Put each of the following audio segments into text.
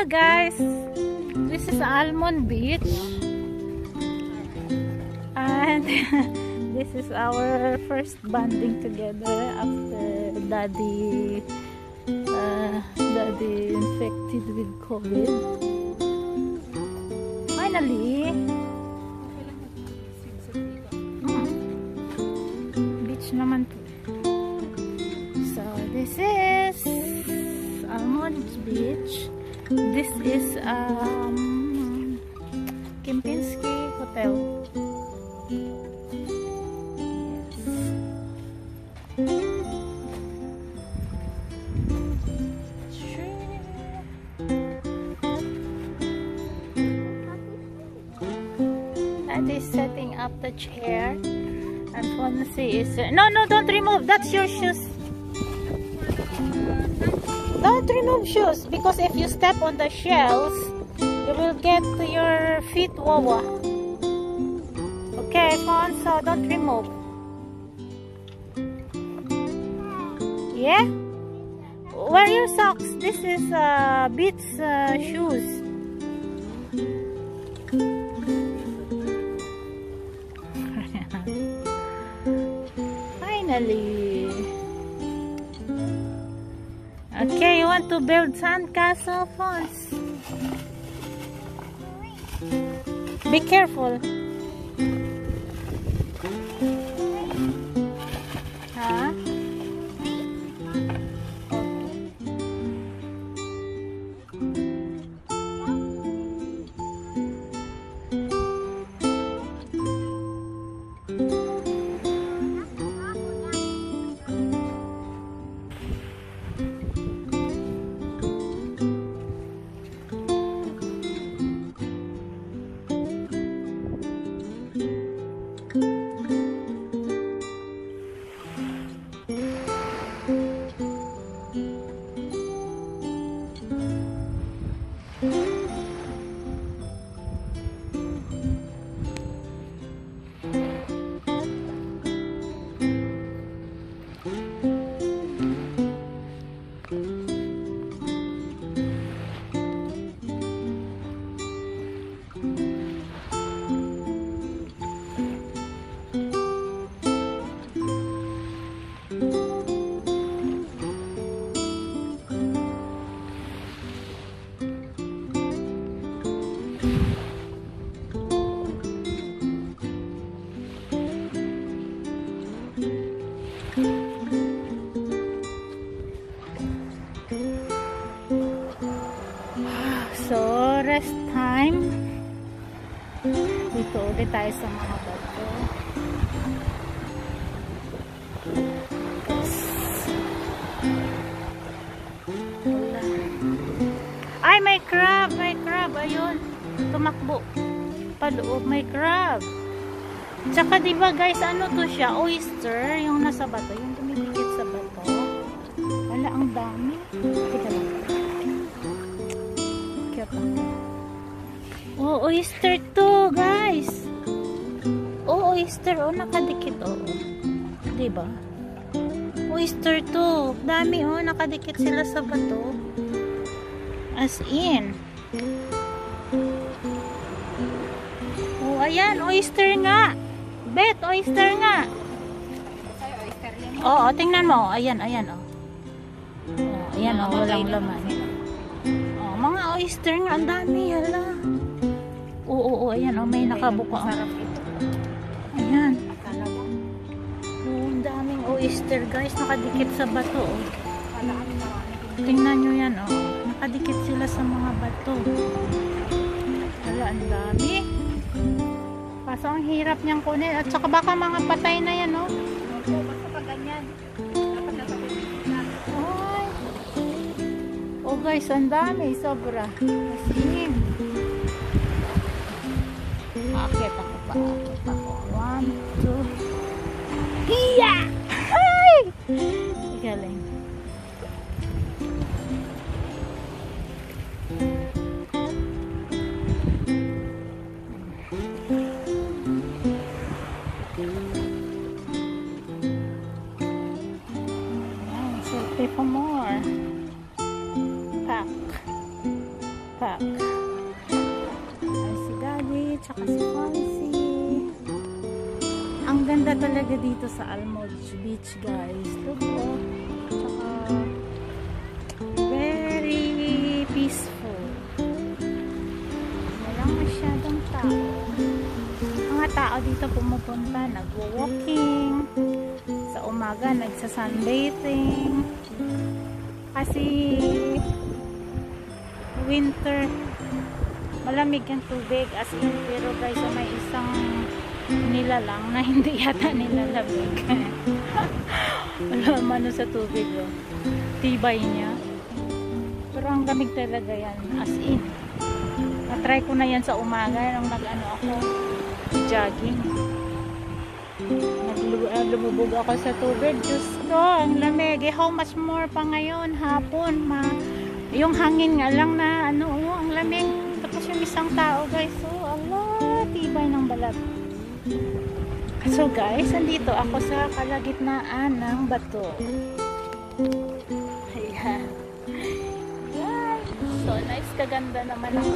Hello guys, this is Almond Beach and this is our first bonding together after daddy infected with COVID. Finally, beach naman po. So this is Almond Beach. This is Kempinski Hotel. And is setting up the chair. And Fonzie is no, don't remove. That's your shoes. Don't remove shoes, because if you step on the shells, you will get your feet wawa. Okay, Fonzo, don't remove. Yeah? Wear your socks. This is Beats shoes. Finally. Okay, you want to build sandcastle, Fons? Be careful. Huh? So, rest time. Dito ulit tayo sa mga bato. Ay, may crab! May crab! Ayun. Tumakbo. Paloob. May crab. Tsaka diba guys, ano to siya? Oyster. Yung nasa bato. Yung tumidikit sa bato. Wala, ang dami. Kita lang. Oh, oyster to, guys. Oh, oyster. Oh, nakadikit. Oh. Diba? Oyster to. Dami, oh. Nakadikit sila sa bato. As in. Oh, ayan. Oyster nga. Bet, oyster nga. Oo, oh, tingnan mo. Ayan, ayan, oh. Oh, ayan, oh. Walang laman. Mga oyster nga, ang dami, hala. Oo, ayan, oh, may nakabuka. Ayan. Oh, ang daming oyster, guys, nakadikit sa bato. Oh. Tingnan nyo yan, oh. Nakadikit sila sa mga bato. Hala, ang dami. Kaso ang hirap niyang kunin. At saka baka mga patay na yan, oh. Basta pa ganyan. Oh guys, ang dami, sobra. Asin. Akit ako pa. Akit ako. 1, 2. Hiya! Ay! Galing. Selfie for more. Pack. backpack. Ay, si Daddy, tsaka si Fancy. Ang ganda talaga dito sa Almoj Beach, guys. Look, oh. Tsaka, very peaceful. Walang masyadong tao. Mga tao dito pumupunta, nagwo-walking. Sa umaga, nagsa-sunbathing. Kasi, winter, malamig ang tubig. As in, pero guys, may isang nilalang na hindi yata nilalamig. Wala mano sa tubig, oh. Tibay niya. Pero ang lamig talaga yan. As in. Na-try ko na yan sa umaga nung nag-ano ako, jogging. Lumubog ako sa tubig. Diyos ko, ang lamig. How much more pa ngayon, hapon. Yung hangin nga lang na, ano, ang lamig. Tapos yung isang tao, guys. So, ala, tibay ng balat. So, guys, andito ako sa kalagitnaan ng bato. Ayan. So, nice, kaganda naman ang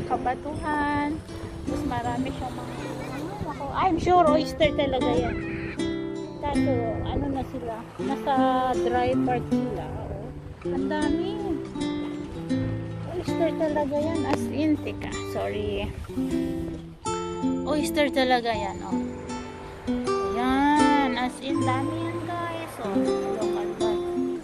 kabatuhan. Tapos marami siyang mga, I'm sure oyster talaga yan. Kaso, ano na sila, nasa dry part sila. Oh. Ang dami. Oyster talaga yan. As in, tika, sorry. Oyster talaga yan, oh. Ayan, as in, dami yan, guys. Oh, local one.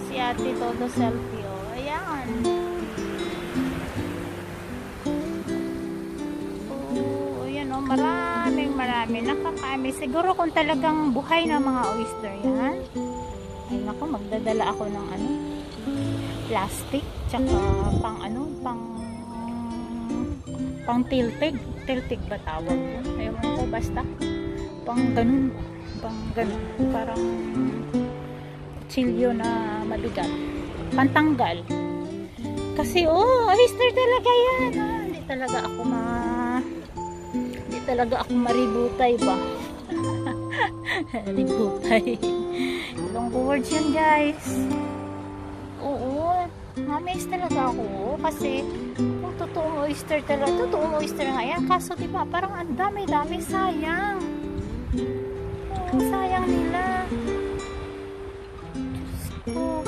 Si ate todo selfie, oh. Ayan. Oh, ayan, oh. Marami. Nakakami. Siguro kung talagang buhay na mga oyster yan. Ay, naku, magdadala ako ng ano, plastic, tsaka pang ano, pang tiltig ba tawag mo? Ewan ko, basta pang ganun, parang kutsilyo na mabigat, pantanggal. Kasi oyster talaga yan, hindi talaga ako maributay ba. Ributay, long words yan, guys. Oo, na-amaze talaga ako kasi kung totoong oyster nga yan. Kaso diba, parang ang dami, sayang. Oo, sayang nila. Diyos ko,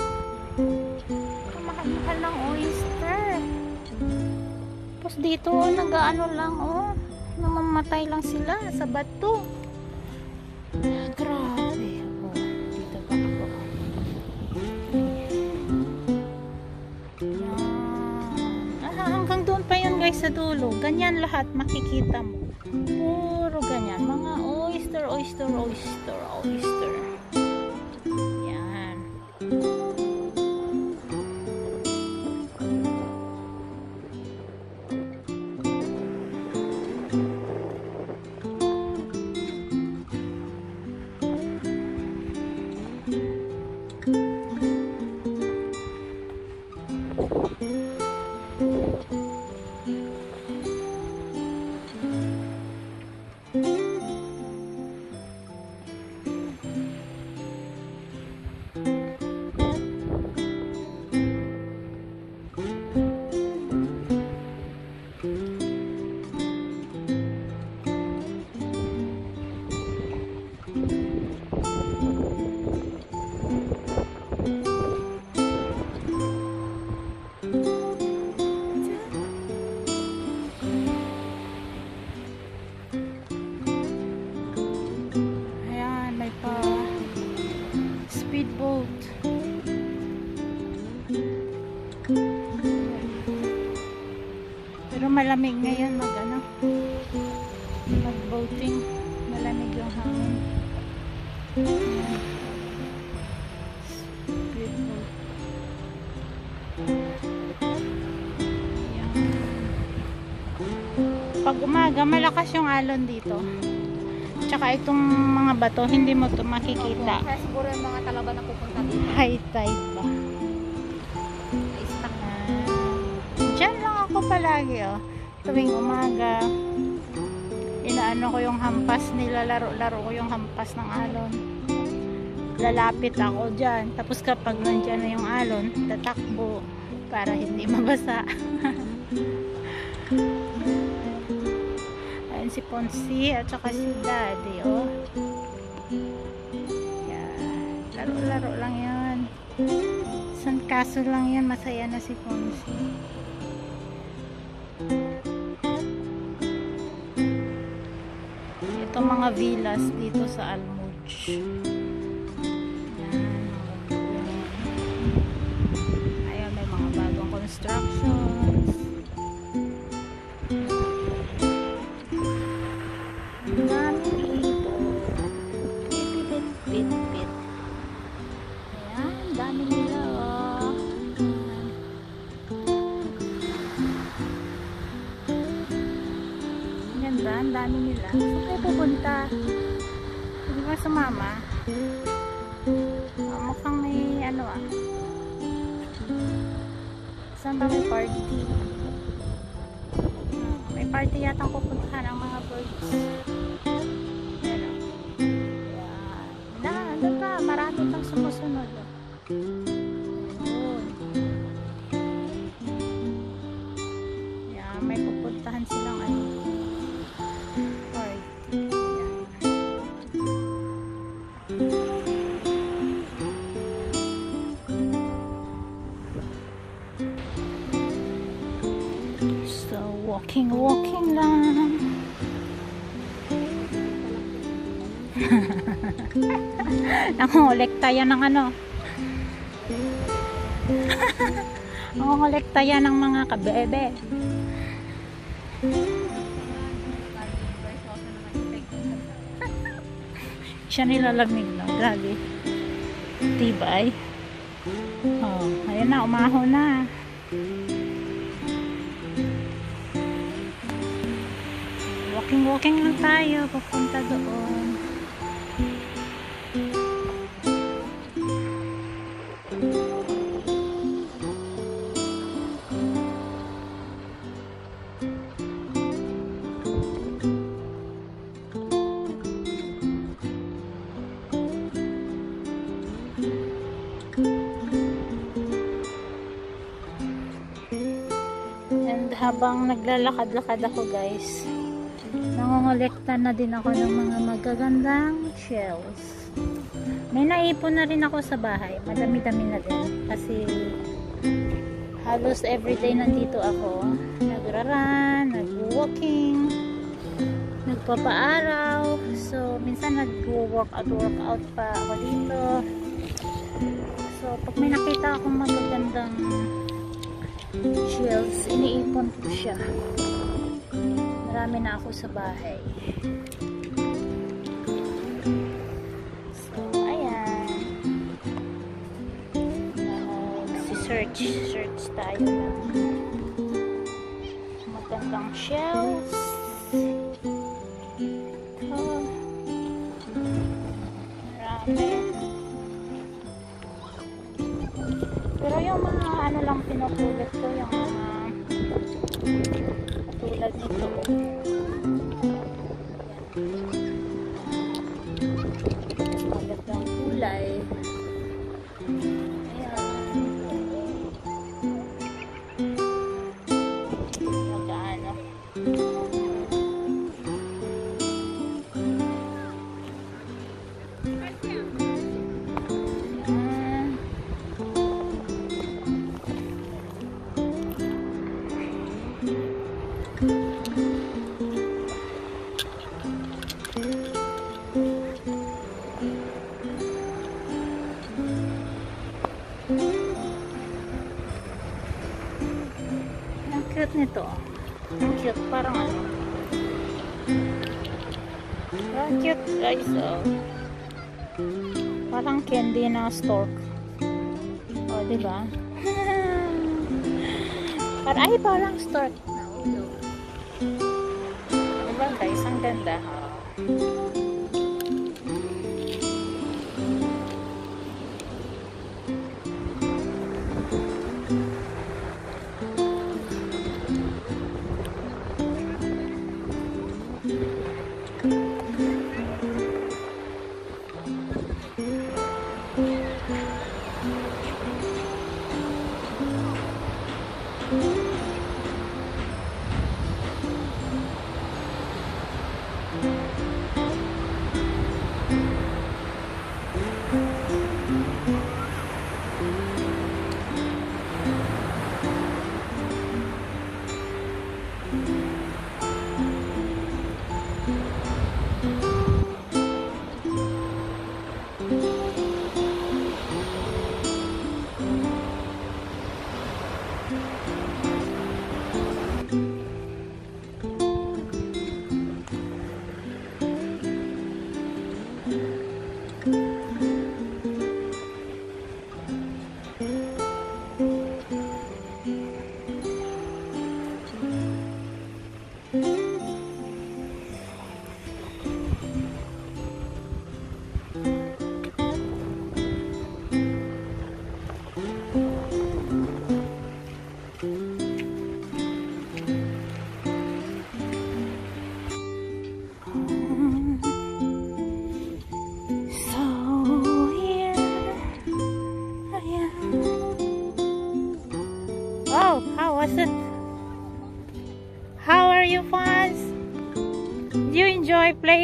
mahal ng oyster. Tapos dito, nag-ano lang, namamatay lang sila sa bato. Grabe. Dito pa ako. Hanggang doon pa yun, guys, sa dulo. Ganyan lahat makikita mo. Puro ganyan. Mga oyster. Yan. Speedboat. Pero malamig ngayon mag-boating. Malamig yung hangin. Speedboat. Pag umaga, malakas yung alon dito. Tsaka itong mga bato, hindi mo ito makikita. Kaya siguro yung mga talaba na pupunta dito. High tide ba? Diyan lang ako palagi, oh. Tuwing umaga, inaano ko yung hampas, nilalaro-laro ko yung hampas ng alon. lalapit ako dyan. Tapos kapag nandyan na yung alon, tatakbo para hindi mabasa. Ayan si Ponsi at saka si Daddy, oh. Yan. Laro-laro lang yan. San kaso lang yan, masaya na si Ponsi. Ito mga villas dito sa Almuj. Ayan, may mga bagong constructions. Daming ibon. Pit. Ayan, dami nila, oh. Ganda, ang dami nila. Saan kayo pupunta? Hindi ba sumama? Mukhang may ano ah. Saan ba may party? May party yatang pupuntahan ang mga birds. Pero, yan. Ano ba? Marami pang sumusunod. Ayun. Yan, may pupuntahan silang ano. Party. Yan. So, walking lang. Nangongolekta yan ng ano. Nangongolekta yan ng mga kabebe. Siya nilalamig na. Grabe. Tibay. Oh, ayan na. Umahon na. Walking lang tayo. Papunta doon. And habang naglalakad-lakad ako guys, nangongolekta na din ako ng mga magagandang shells. May naipon na rin ako sa bahay. Madami-dami na din. Kasi halos everyday nandito ako. Nagra-run, nag-walking, nagpapaaraw. So, minsan nag-workout pa ako dito. So, pag may nakita akong magagandang shells, iniipon ko siya. Marami na ako sa bahay. So, ayan. Search tayo ng magandang shells. Ito. Marami. Pero yung mga ano lang pinupulot ko, yung mga tulad nito. Magandang kulay. Ayan. Magano. Ang cute nito. Ang cute. Parang ano. Ang cute guys. Oh. Parang candy na stork. O, diba? Parang stork. Diba guys? Ang ganda.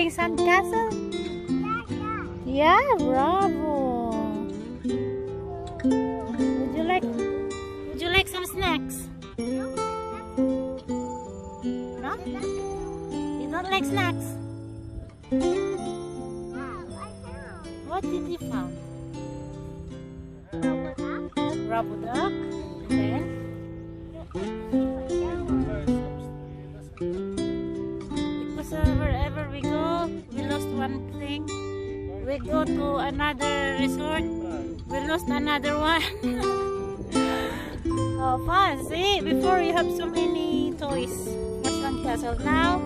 building sandcastle? Yeah, bravo. Would you like some snacks? No? You don't like snacks? What did you find? Rubber duck. Then? Because wherever we go, we lost one thing. We go to another resort, we lost another one. Oh, fun. See, before you have so many toys for sandcastle. Now,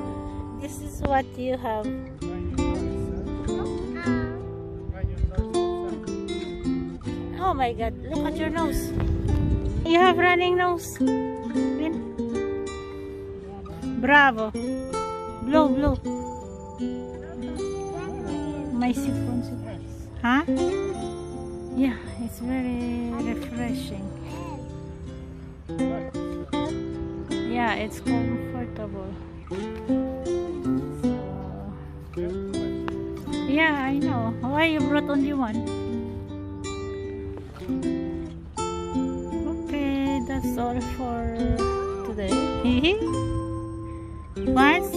this is what you have. Oh my God, look at your nose. You have running nose. Bravo. Blow, blow. My siphon. Huh? Yeah, it's very refreshing. Yeah, it's comfortable. So, yeah, I know. Why you brought only one? Okay, that's all for today. Once.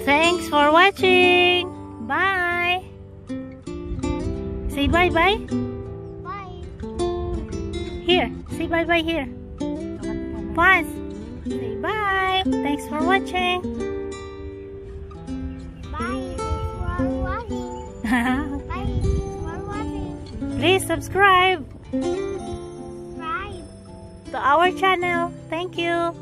Thanks for watching. Bye. Say bye-bye. Bye. Here. Say bye-bye here. Once. Say bye. Thanks for watching. Bye. Thanks for watching. Bye. Thanks for watching. Please subscribe Subscribe to our channel. Thank you.